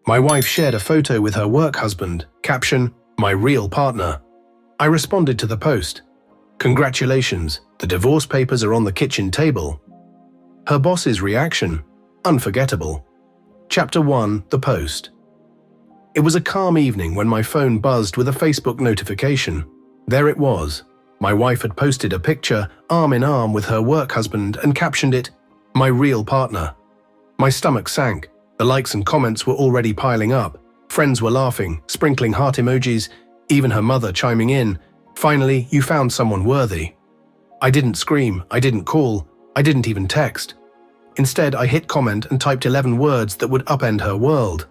My wife shared a photo with her work husband, caption, "My real partner." I responded to the post, "Congratulations, the divorce papers are on the kitchen table." Her boss's reaction, unforgettable. Chapter 1, The Post. It was a calm evening when my phone buzzed with a Facebook notification. There it was. My wife had posted a picture, arm in arm with her work husband, and captioned it, "My real partner." My stomach sank. The likes and comments were already piling up. Friends were laughing, sprinkling heart emojis, even her mother chiming in. Finally, you found someone worthy. I didn't scream, I didn't call, I didn't even text. Instead, I hit comment and typed 11 words that would upend her world.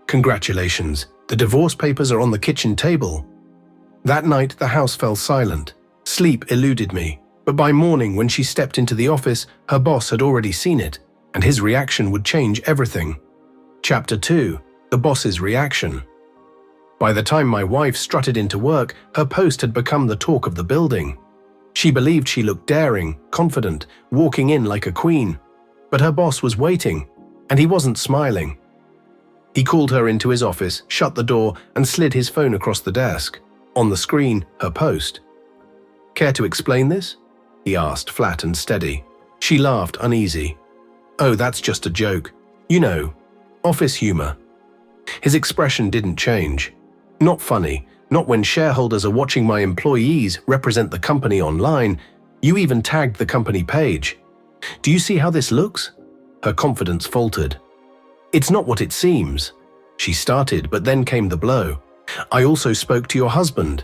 "Congratulations, the divorce papers are on the kitchen table." That night, the house fell silent. Sleep eluded me, but by morning when she stepped into the office, her boss had already seen it, and his reaction would change everything. Chapter 2, The Boss's Reaction. By the time my wife strutted into work, her post had become the talk of the building. She believed she looked daring, confident, walking in like a queen. But her boss was waiting, and he wasn't smiling. He called her into his office, shut the door, and slid his phone across the desk. On the screen, her post. "Care to explain this?" he asked, flat and steady. She laughed, uneasy. "Oh, that's just a joke. You know, office humor." His expression didn't change. "Not funny, not when shareholders are watching my employees represent the company online. You even tagged the company page. Do you see how this looks?" Her confidence faltered. "It's not what it seems." She started, but then came the blow. "I also spoke to your husband."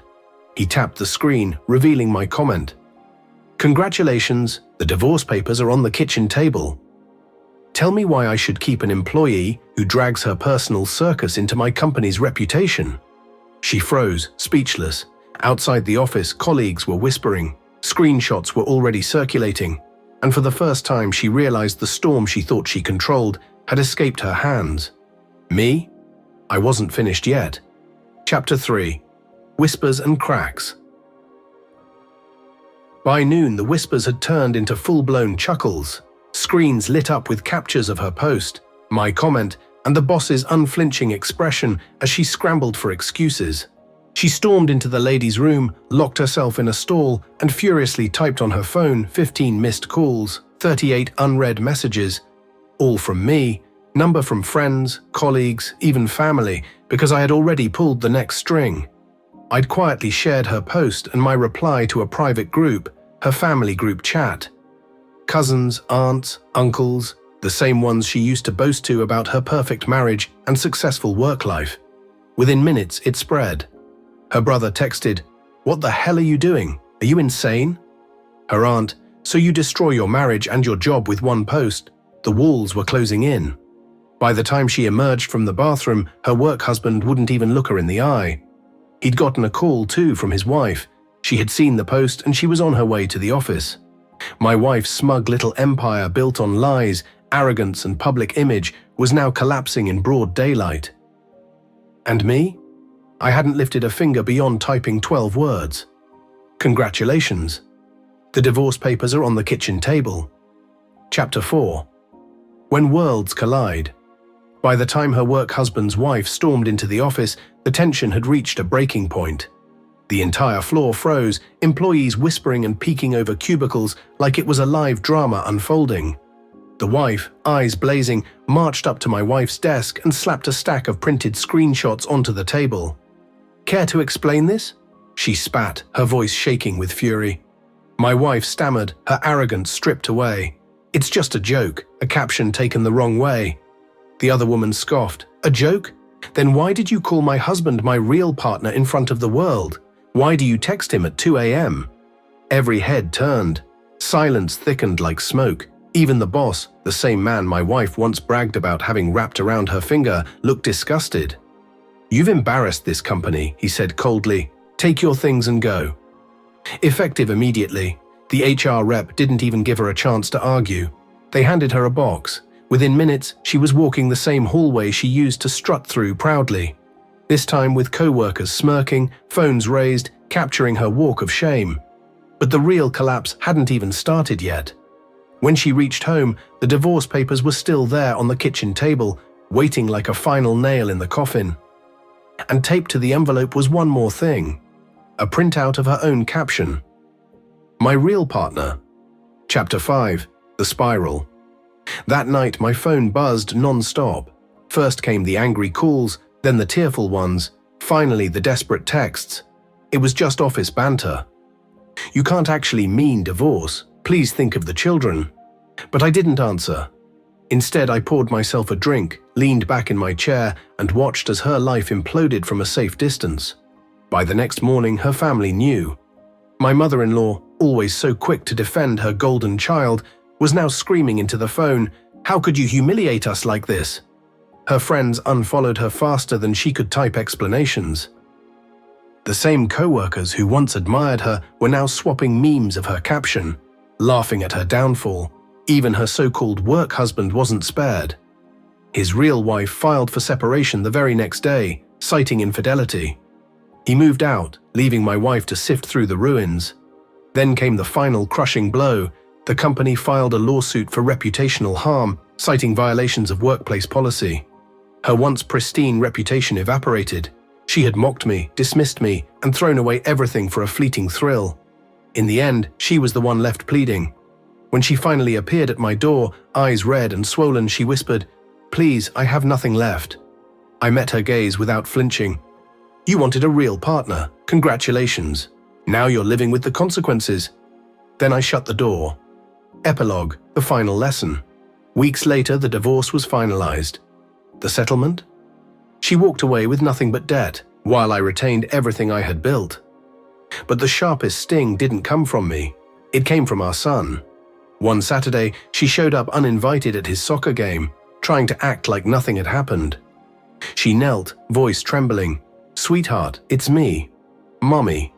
He tapped the screen, revealing my comment. "Congratulations, the divorce papers are on the kitchen table." Tell me why I should keep an employee who drags her personal circus into my company's reputation. She froze, speechless. Outside the office, colleagues were whispering. Screenshots were already circulating. And for the first time, she realized the storm she thought she controlled had escaped her hands. Me? I wasn't finished yet. Chapter 3, Whispers and Cracks. By noon, the whispers had turned into full-blown chuckles. Screens lit up with captures of her post, my comment, and the boss's unflinching expression as she scrambled for excuses. She stormed into the ladies' room, locked herself in a stall, and furiously typed on her phone 15 missed calls, 38 unread messages, all from me, number from friends, colleagues, even family, because I had already pulled the next string. I'd quietly shared her post and my reply to a private group, her family group chat. Cousins, aunts, uncles, the same ones she used to boast to about her perfect marriage and successful work life. Within minutes, it spread. Her brother texted, "What the hell are you doing? Are you insane?" Her aunt, "So you destroy your marriage and your job with one post?" The walls were closing in. By the time she emerged from the bathroom, her work husband wouldn't even look her in the eye. He'd gotten a call too from his wife. She had seen the post and she was on her way to the office. My wife's smug little empire built on lies, arrogance, and public image was now collapsing in broad daylight. And me? I hadn't lifted a finger beyond typing 12 words. Congratulations. The divorce papers are on the kitchen table. Chapter 4. When Worlds Collide. By the time her work husband's wife stormed into the office, the tension had reached a breaking point. The entire floor froze, employees whispering and peeking over cubicles like it was a live drama unfolding. The wife, eyes blazing, marched up to my wife's desk and slapped a stack of printed screenshots onto the table. "Care to explain this?" She spat, her voice shaking with fury. My wife stammered, her arrogance stripped away. "It's just a joke, a caption taken the wrong way." The other woman scoffed. "A joke? Then why did you call my husband my real partner in front of the world? Why do you text him at 2 a.m? Every head turned. Silence thickened like smoke. Even the boss, the same man my wife once bragged about having wrapped around her finger, looked disgusted. "You've embarrassed this company," he said coldly. "Take your things and go." Effective immediately, the HR rep didn't even give her a chance to argue. They handed her a box. Within minutes, she was walking the same hallway she used to strut through proudly. This time with co-workers smirking, phones raised, capturing her walk of shame. But the real collapse hadn't even started yet. When she reached home, the divorce papers were still there on the kitchen table, waiting like a final nail in the coffin. And taped to the envelope was one more thing, a printout of her own caption. My real partner. Chapter 5, The Spiral. That night my phone buzzed non-stop. First came the angry calls, then the tearful ones, finally the desperate texts. It was just office banter. You can't actually mean divorce. Please think of the children. But I didn't answer. Instead, I poured myself a drink, leaned back in my chair, and watched as her life imploded from a safe distance. By the next morning, her family knew. My mother-in-law, always so quick to defend her golden child, was now screaming into the phone, "How could you humiliate us like this?" Her friends unfollowed her faster than she could type explanations. The same co-workers who once admired her were now swapping memes of her caption, laughing at her downfall. Even her so-called work husband wasn't spared. His real wife filed for separation the very next day, citing infidelity. He moved out, leaving my wife to sift through the ruins. Then came the final crushing blow. The company filed a lawsuit for reputational harm, citing violations of workplace policy. Her once pristine reputation evaporated. She had mocked me, dismissed me, and thrown away everything for a fleeting thrill. In the end, she was the one left pleading. When she finally appeared at my door, eyes red and swollen, she whispered, "Please, I have nothing left." I met her gaze without flinching. "You wanted a real partner. Congratulations. Now you're living with the consequences." Then I shut the door. Epilogue, the final lesson. Weeks later, the divorce was finalized. The settlement? She walked away with nothing but debt, while I retained everything I had built. But the sharpest sting didn't come from me. It came from our son. One Saturday, she showed up uninvited at his soccer game, trying to act like nothing had happened. She knelt, voice trembling. "Sweetheart, it's me. Mommy."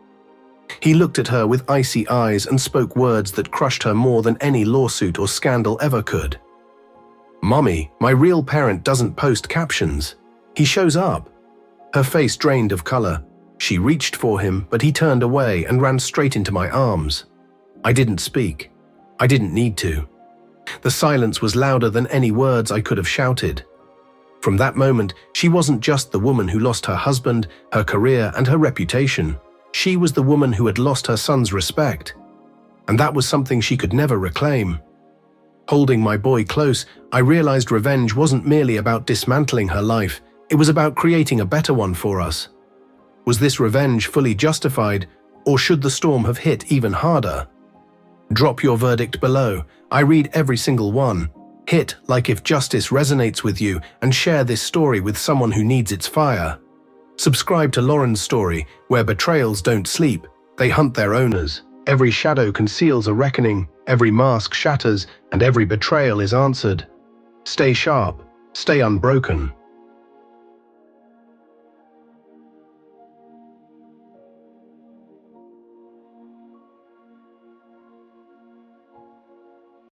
He looked at her with icy eyes and spoke words that crushed her more than any lawsuit or scandal ever could. "Mommy, my real parent doesn't post captions. He shows up." Her face drained of color. She reached for him, but he turned away and ran straight into my arms. I didn't speak. I didn't need to. The silence was louder than any words I could have shouted. From that moment, she wasn't just the woman who lost her husband, her career, and her reputation. She was the woman who had lost her son's respect. And that was something she could never reclaim. Holding my boy close, I realized revenge wasn't merely about dismantling her life. It was about creating a better one for us. Was this revenge fully justified, or should the storm have hit even harder? Drop your verdict below. I read every single one. Hit like if justice resonates with you, and share this story with someone who needs its fire. Subscribe to Lauren's story, where betrayals don't sleep, they hunt their owners. Every shadow conceals a reckoning, every mask shatters, and every betrayal is answered. Stay sharp, stay unbroken.